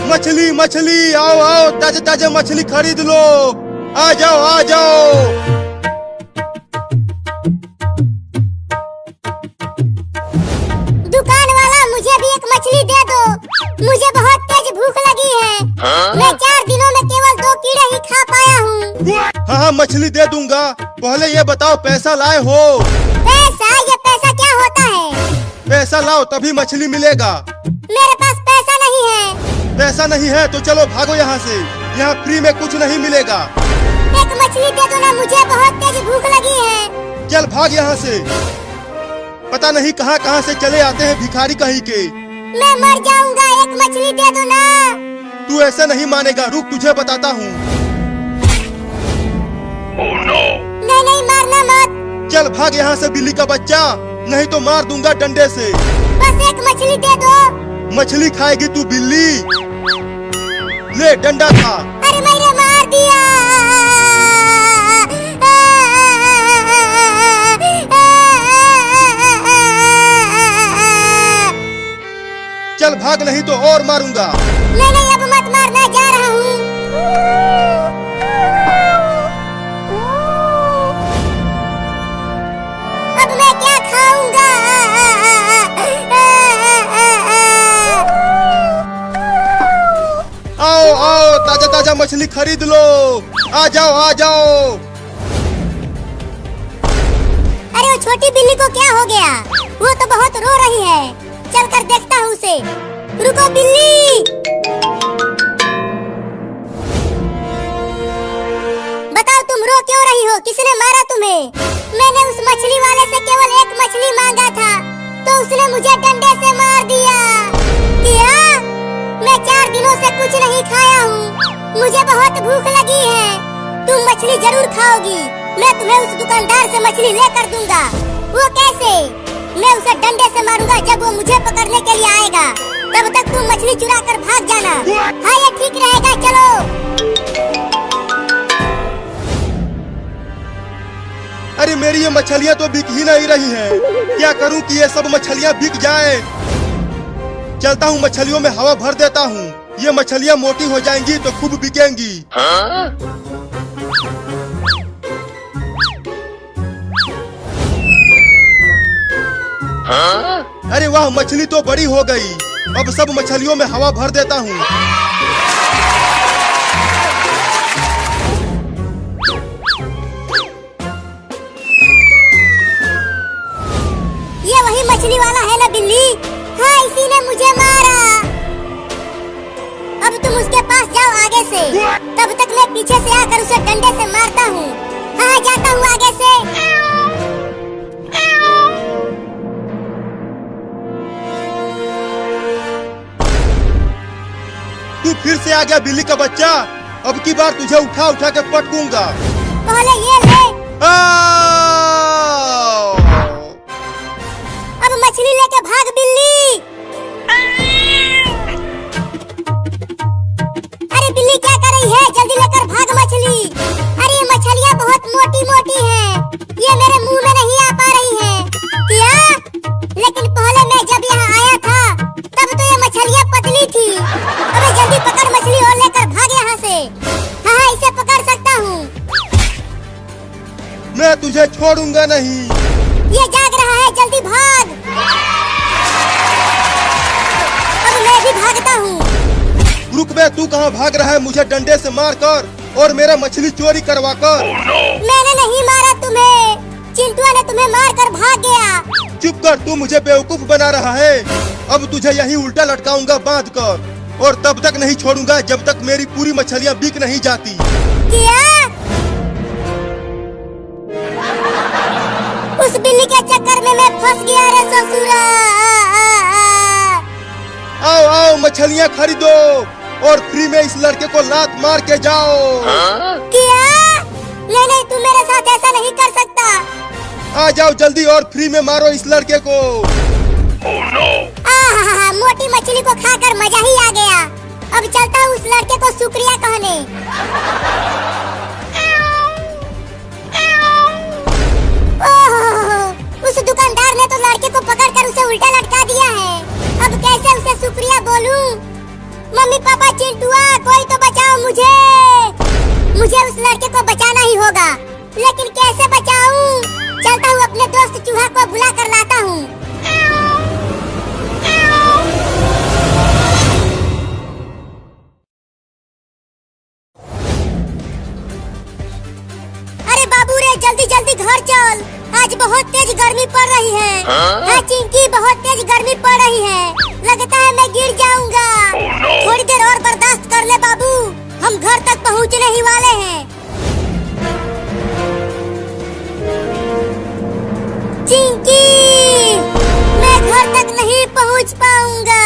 मछली मछली, आओ आओ, ताजा ताजा मछली खरीद लो। आ जाओ आ जाओ। दुकान वाला, मुझे भी एक मछली दे दो। मुझे बहुत तेज भूख लगी है। मैं 4 दिनों में केवल 2 कीड़े ही खा पाया हूँ। हाँ हाँ, मछली दे दूंगा। पहले ये बताओ पैसा लाए हो? पैसा? ये पैसा क्या होता है? पैसा लाओ तभी मछली मिलेगा। मेरे पास पैसा नहीं है। पैसा नहीं है तो चलो भागो यहाँ से। यहाँ फ्री में कुछ नहीं मिलेगा। एक मछली दे दो ना, मुझे बहुत तेज भूख लगी है। चल भाग यहाँ से। पता नहीं कहाँ कहाँ से चले आते हैं भिखारी कहीं के। मैं मर जाऊंगा, एक मछली दे दो ना। तू ऐसे नहीं मानेगा, रुक तुझे बताता हूँ। नहीं नहीं, मारना मत। चल भाग यहाँ से बिल्ली का बच्चा, नहीं तो मार दूंगा डंडे से। बस एक मछली दे दो। मछली खाएगी तू बिल्ली? ले डंडा खा। अरे मैंने मार दिया। चल भाग नहीं तो और मारूंगा। नहीं नहीं, अब मत मारना, जा रहा हूँ। अब मैं क्या खाऊंगा? आओ आओ, ताजा ताजा मछली खरीद लो। आ जाओ आ जाओ। अरे वो छोटी बिल्ली को क्या हो गया? वो तो बहुत रो रही है। चलकर देखता हूँ उसे। रुको बिल्ली। बताओ तुम रो क्यों रही हो? किसने मारा तुम्हें? मैंने उस मछली वाले से केवल एक मछली मांगा था, तो उसने मुझे डंडे से मार दिया। क्या? मैं 4 दिनों से कुछ नहीं खाया हूँ। मुझे बहुत भूख लगी है। तुम मछली जरूर खाओगी। मैं तुम्हें उस दुकानदार से मछली लेकर दूंगा। वो कैसे? मैं उसे डंडे से मारूंगा जब वो मुझे पकड़ने के लिए आएगा। तब तक तुम मछली चुरा कर भाग जाना। हाँ, ये ठीक रहेगा, चलो। अरे मेरी ये मछलियाँ तो बिक ही नहीं रही हैं। क्या करूँ कि ये सब मछलियाँ बिक जाए? चलता हूँ मछलियों में हवा भर देता हूँ। ये मछलियाँ मोटी हो जाएंगी तो खूब बिकेंगी। अरे वाह, मछली तो बड़ी हो गई। अब सब मछलियों में हवा भर देता हूँ। ये वही मछली वाला है ना बिल्ली? हाँ, इसी ने मुझे मारा। अब तुम उसके पास जाओ आगे से। तब तक मैं पीछे से आकर उसे डंडे से मारता हूँ। हाँ, जाता हूँ आगे से। तू फिर से आ गया बिल्ली का बच्चा। अब की बार तुझे उठा उठा के पटकूंगा। पहले ये ले। अब मछली लेके भाग बिल्ली। अरे बिल्ली क्या कर रही है? जल्दी लेकर भाग मछली। अरे ये मछलियाँ बहुत मोटी मोटी हैं। ये मेरे मुंह में नहीं आ पा रही हैं। क्या? लेकिन पहले मैं जब यहाँ आया था तब तो ये मछलियाँ पतली थी। अबे जल्दी पकड़ मछली और लेकर भाग यहाँ से। हाँ, इसे पकड़ सकता हूँ। मैं तुझे छोड़ूंगा नहीं। ये जाग रहा है, जल्दी भाग। अब मैं भी भागता हूँ। रुक बे, तू कहाँ भाग रहा है? मुझे डंडे से मार कर और मेरा मछली चोरी करवा कर। मैंने नहीं मारा तुम्हें। चिंटुआ ने तुम्हें मार कर भाग गया। चुप कर, तू मुझे बेवकूफ बना रहा है। अब तुझे यहीं उल्टा लटकाऊंगा बांध कर, और तब तक नहीं छोड़ूंगा जब तक मेरी पूरी मछलियाँ बिक नहीं जाती। क्या? उस बिल्ली के चक्कर में मैं फंस गया रे ससुरा। आओ आओ, मछलियाँ खरीदो और फ्री में इस लड़के को लात मार के जाओ। क्या? नहीं नहीं, तू मेरे साथ ऐसा नहीं कर सकता। आ जाओ जल्दी और फ्री में मारो इस लड़के को। मोटी मछली को खाकर मजा ही आ गया। अब चलता हूँ उस लड़के को शुक्रिया कहने। ओह, उस दुकानदार ने तो लड़के को पकड़कर उसे उल्टा लटका दिया है। अब कैसे उसे शुक्रिया बोलूं? मम्मी पापा चिंटुआ कोई तो बचाओ मुझे। मुझे उस लड़के को बचाना ही होगा, लेकिन कैसे बचाऊं? चलता हूँ अपने दोस्त चूहा को बुला कर लाता हूँ। अरे बाबू रे जल्दी जल्दी घर चल, आज बहुत तेज गर्मी पड़ रही है। हाँ चिंकी बहुत तेज गर्मी पड़ रही है, लगता है मैं गिर जाऊंगा। थोड़ी देर और बर्दाश्त कर ले बाबू, हम घर तक पहुंचने ही वाले हैं। चिंकी मैं घर तक नहीं पहुंच पाऊंगा,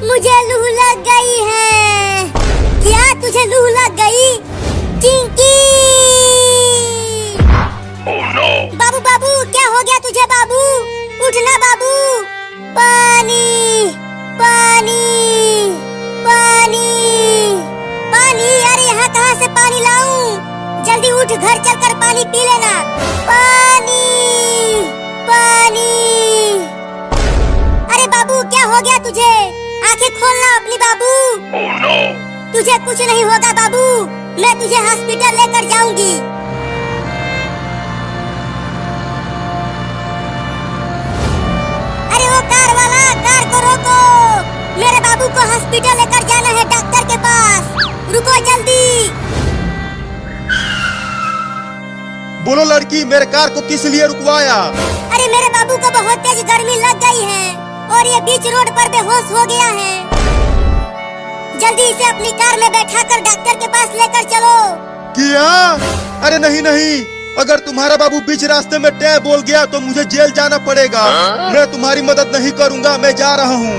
मुझे लू लग गई है। क्या तुझे लू लग गई? चिंकी बाबू बाबू क्या हो गया तुझे बाबू? उठना बाबू। पानी पानी पानी पानी, अरे यहाँ कहाँ से पानी लाऊं? जल्दी उठ, घर चलकर पानी पी लेना। पानी पानी। अरे बाबू क्या हो गया तुझे? आंखें खोलना अपनी बाबू। तुझे कुछ नहीं होगा बाबू, मैं तुझे हॉस्पिटल लेकर जाऊंगी। अरे वो कार वाला, कार को रोको, मेरे बाबू को हॉस्पिटल लेकर जाना है, डॉक्टर के पास। रुको जल्दी। बोलो लड़की, मेरे कार को किस लिए रुकवाया? अरे मेरे बाबू को बहुत तेज गर्मी लग गई है और ये बीच रोड पर बेहोश हो गया है। जल्दी इसे अपनी कार में बैठाकर डॉक्टर के पास लेकर चलो। क्या? अरे नहीं नहीं, अगर तुम्हारा बाबू बीच रास्ते में टै बोल गया तो मुझे जेल जाना पड़ेगा। मैं तुम्हारी मदद नहीं करूंगा, मैं जा रहा हूँ।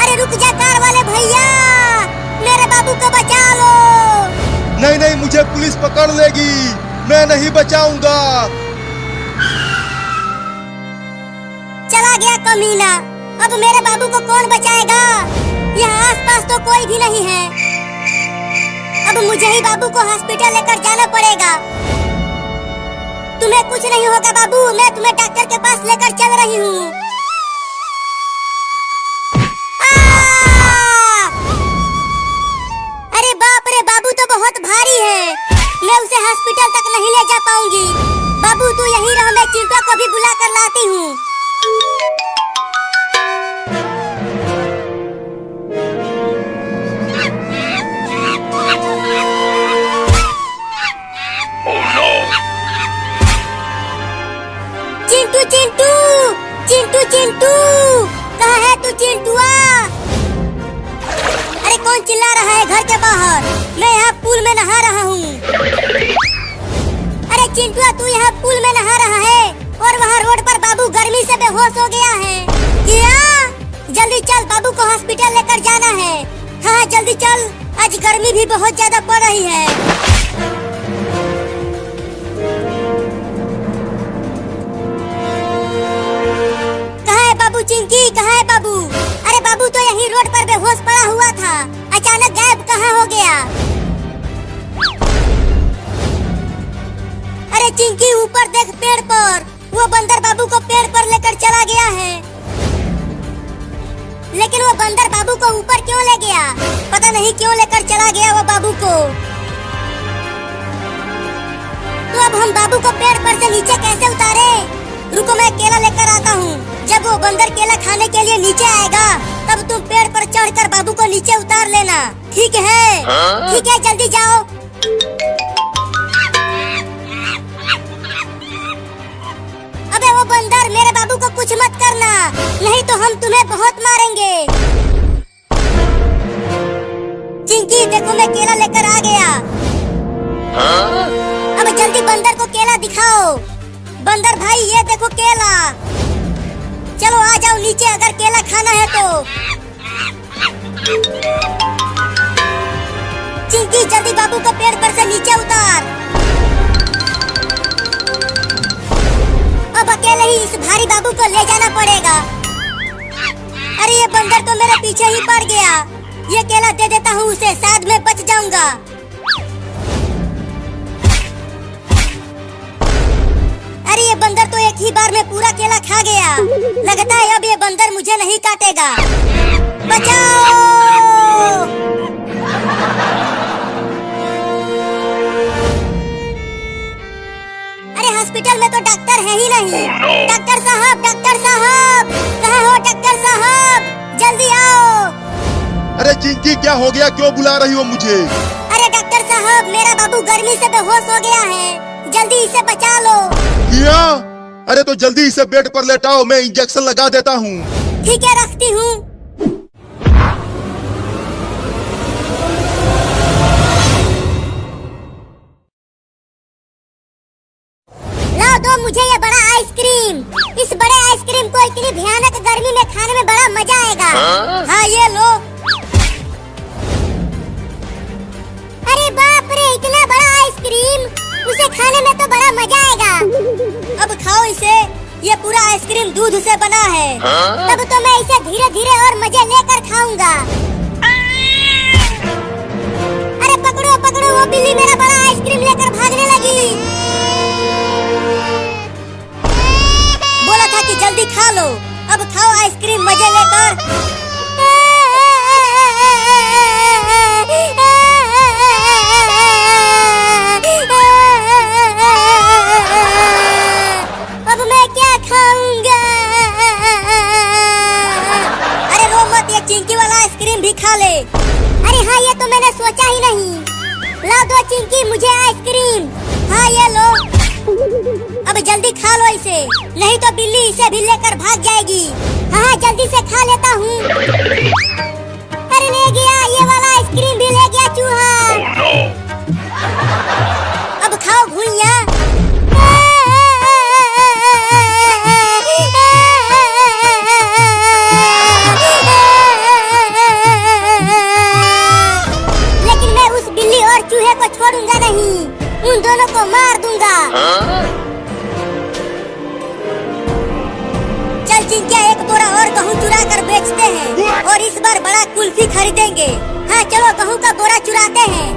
अरे रुक जा कार वाले भैया, मेरे बाबू को बचा लो। नहीं नहीं, मुझे पुलिस पकड़ लेगी, मैं नहीं बचाऊंगा। चला गया कमीना, अब मेरे बाबू को कौन बचाएगा? यहाँ आसपास तो कोई भी नहीं है, अब मुझे ही बाबू को हॉस्पिटल लेकर जाना पड़ेगा। तुम्हें कुछ नहीं होगा बाबू, मैं तुम्हें डॉक्टर के पास लेकर चल रही हूँ। अरे बाप रे, बाबू तो बहुत भारी है, मैं उसे हॉस्पिटल तक नहीं ले जा पाऊंगी। बाबू तू यहीं रह, मैं चिंटू को भी बुला कर लाती हूँ। चिंटू चिंटू चिंटू चिंटू, कहाँ है तू चिंटुआ? अरे कौन चिल्ला रहा है घर के बाहर? मैं यहाँ पूल में नहा रहा हूँ। अरे चिंटुआ तू यहाँ पूल में नहा रहा है और वहाँ रोड पर बाबू गर्मी से बेहोश हो गया है। क्या? जल्दी चल, बाबू को हॉस्पिटल लेकर जाना है। हाँ जल्दी चल, आज गर्मी भी बहुत ज्यादा पड़ रही है। कहाँ है बाबू? चिंकी कहाँ है बाबू? अरे बाबू तो यही रोड पर बेहोश पड़ा हुआ था, अचानक गायब कहाँ हो गया? अरे चिंकी ऊपर देख, पेड़ पर वो बंदर बाबू को पेड़ पर लेकर चला गया है। लेकिन वो बंदर बाबू को ऊपर क्यों ले गया? पता नहीं क्यों लेकर चला गया वो बाबू को। तो अब हम बाबू को पेड़ पर से नीचे कैसे उतारे? रुको मैं केला लेकर आता हूँ। जब वो बंदर केला खाने के लिए नीचे आएगा तब तुम पेड़ पर चढ़कर बाबू को नीचे उतार लेना, ठीक है? ठीक है, जल्दी जाओ। अबे वो बंदर, मेरे बाबू को कुछ मत करना, नहीं तो हम तुम्हें बहुत मारेंगे। चिंकी देखो मैं केला लेकर आ गया। अब जल्दी बंदर को केला दिखाओ। बंदर भाई ये देखो केला, चलो आ जाओ नीचे अगर केला खाना है तो। चिंकी जल्दी बाबू को पेड़ पर से नीचे उतार। अब अकेले ही इस भारी बाबू को ले जाना पड़ेगा। अरे ये बंदर तो मेरे पीछे ही पड़ गया, ये केला दे देता हूँ उसे, शायद मैं बच जाऊंगा। अरे ये बंदर तो एक ही बार में पूरा केला वाला खा गया। लगता है अब ये बंदर मुझे नहीं काटेगा। बचाओ! अरे हॉस्पिटल में तो डॉक्टर है ही नहीं। डॉक्टर साहब, कहाँ हो डॉक्टर साहब? जल्दी आओ। अरे चिंकी, क्या हो गया? क्यों बुला रही हो मुझे? अरे डॉक्टर साहब, मेरा बाबू गर्मी से बेहोश हो गया है, जल्दी इसे बचा लो। क्या? अरे तो जल्दी इसे बेड पर लेटाओ, मैं इंजेक्शन लगा देता हूँ। ठीक है, रखती हूँ। लाओ दो मुझे ये बड़ा आइसक्रीम। इस बड़े आइसक्रीम को इतनी भयानक गर्मी में खाने में बड़ा मजा आएगा। हाँ ये लो। अरे बाप रे, इतना बड़ा आइसक्रीम! उसे खाने में तो बड़ा मजा आएगा। अब खाओ इसे, ये पूरा आइसक्रीम दूध से बना है। तब तो मैं इसे धीरे धीरे और मजे लेकर खाऊंगा। अरे पकड़ो पकड़ो, वो बिल्ली मेरा बड़ा आइसक्रीम लेकर भागने लगी। बोला था कि जल्दी खा लो। अब खाओ आइसक्रीम मजे लेकर। अब मैं क्या खाऊंगा? अरे रो मत, ये चिंकी वाला आइसक्रीम भी खा ले। अरे हाँ, ये तो मैंने सोचा ही नहीं। लाओ दो चिंकी मुझे आइसक्रीम। हाँ ये लो। अब जल्दी खा लो इसे, नहीं तो बिल्ली इसे भी लेकर भाग जाएगी। हाँ जल्दी से खा लेता हूँ। अरे ले गया, ये वाला आइसक्रीम भी ले गया चूहा। अब खाओ भुइया। लेकिन मैं उस बिल्ली और चूहे को छोड़ूंगा नहीं, उन दोनों को मार दूंगा। चल चिंकिया, एक बोरा और गेहूँ चुरा कर बेचते हैं और इस बार बड़ा कुल्फी खरीदेंगे। हाँ चलो, गेहूँ का बोरा चुराते हैं।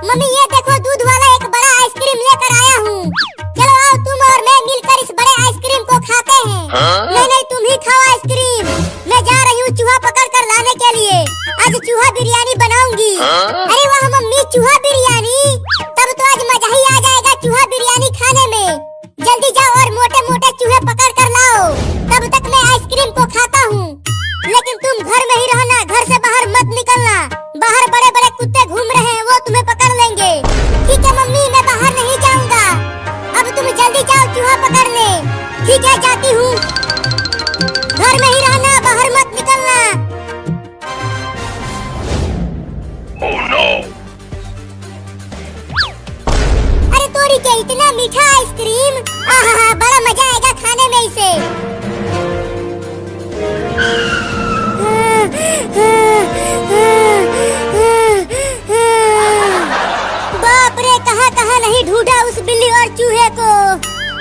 मम्मी ये देखो, दूध वाला एक बड़ा आइसक्रीम लेकर आया हूँ। चलो आओ, तुम और मैं मिलकर इस बड़े आइसक्रीम को खाते हैं। नहीं तुम ही खाओ आइसक्रीम, मैं जा रही हूँ चूहा पकड़ कर लाने के लिए। आज चूहा बिरयानी बनाऊंगी। अरे वाह मम्मी, चूहा बिरयानी! तब तो आज मजा ही आ जाएगा चूहा बिरयानी खाने में। जल्दी जाओ और मोटे मोटे चूहे पकड़ कर लाओ, तब तक मैं आइसक्रीम को खाता हूँ। लेकिन तुम घर में ही रहना, घर से बाहर मत निकलना। बाहर बड़े बड़े कुत्ते घूम रहे हैं, वो तुम्हें पकड़ लेंगे। ठीक है मम्मी, मैं बाहर नहीं जाऊंगा। अब तुम जल्दी जाओ चूहा पकड़ने। ठीक है, जाती हूँ। घर में ही रहना, बाहर मत निकलना। Oh no! अरे तोरी के, इतना मीठा आइसक्रीम! आहा, बड़ा मजा आएगा खाने में इसे। बाप रे, कहाँ कहाँ नहीं ढूंढा उस बिल्ली और चूहे को।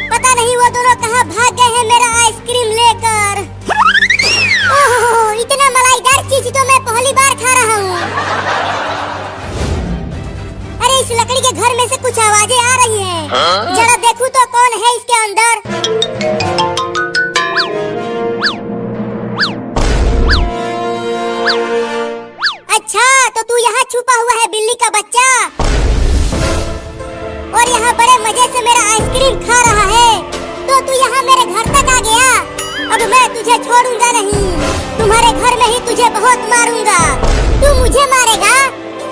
पता नहीं वो दोनों कहाँ भाग गए हैं मेरा आइसक्रीम लेकर। ओह, इतना मलाईदार चीज तो मैं पहली बार खा रहा हूँ। अरे इस लकड़ी के घर में से कुछ आवाजें आ रही हैं। जरा देखूं तो कौन है इसके अंदर। अच्छा, तो तू यहाँ छुपा हुआ है बिल्ली का बच्चा, और यहाँ बड़े मजे से मेरा आइसक्रीम खा रहा है। तो तू यहाँ मेरे घर तक आ गया। अब मैं तुझे छोड़ूंगा नहीं, तुम्हारे घर में ही तुझे बहुत मारूंगा। तू मुझे मारेगा?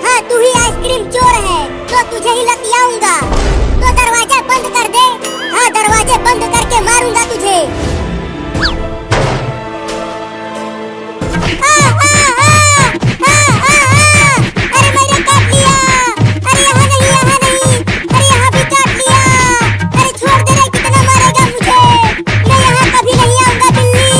हाँ, तू ही आइसक्रीम चोर है, तो तुझे ही लतियाऊंगा। तो दरवाजा बंद कर दे। हाँ, दरवाजे बंद करके मारूंगा तुझे। अरे मैंने काट लिया। अरे यहाँ नहीं, यहाँ नहीं। अरे यहाँ भी काट लिया। अरे छोड़ दे रे, कितना मारेगा मुझे? मैं यहाँ कभी नहीं आऊंगा बिल्ली।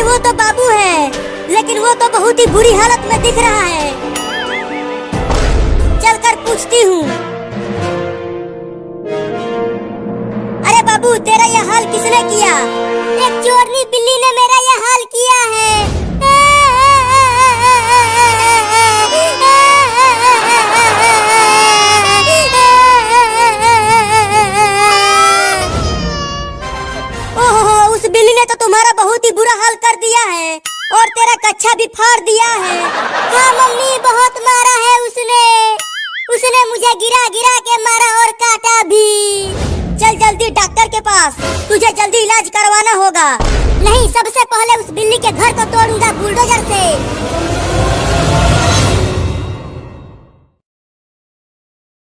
अरे वो तो बाबू है, लेकिन वो तो बहुत ही बुरी हालत में दिख रहा है। चल कर पूछती हूँ। अरे बाबू, तेरा ये हाल किसने किया? एक चोरनी बिल्ली ने मेरा ये हाल किया है। ओहो, उस बिल्ली ने तो तुम्हारा बहुत ही बुरा हाल कर दिया है और तेरा कच्छा भी फाड़ दिया है। हाँ मम्मी, बहुत मारा है उसने मुझे गिरा गिरा के मारा और काटा भी। चल जल्दी डॉक्टर के पास, तुझे जल्दी इलाज करवाना होगा। नहीं, सबसे पहले उस बिल्ली के घर को तोड़ूंगा बुलडोजर से।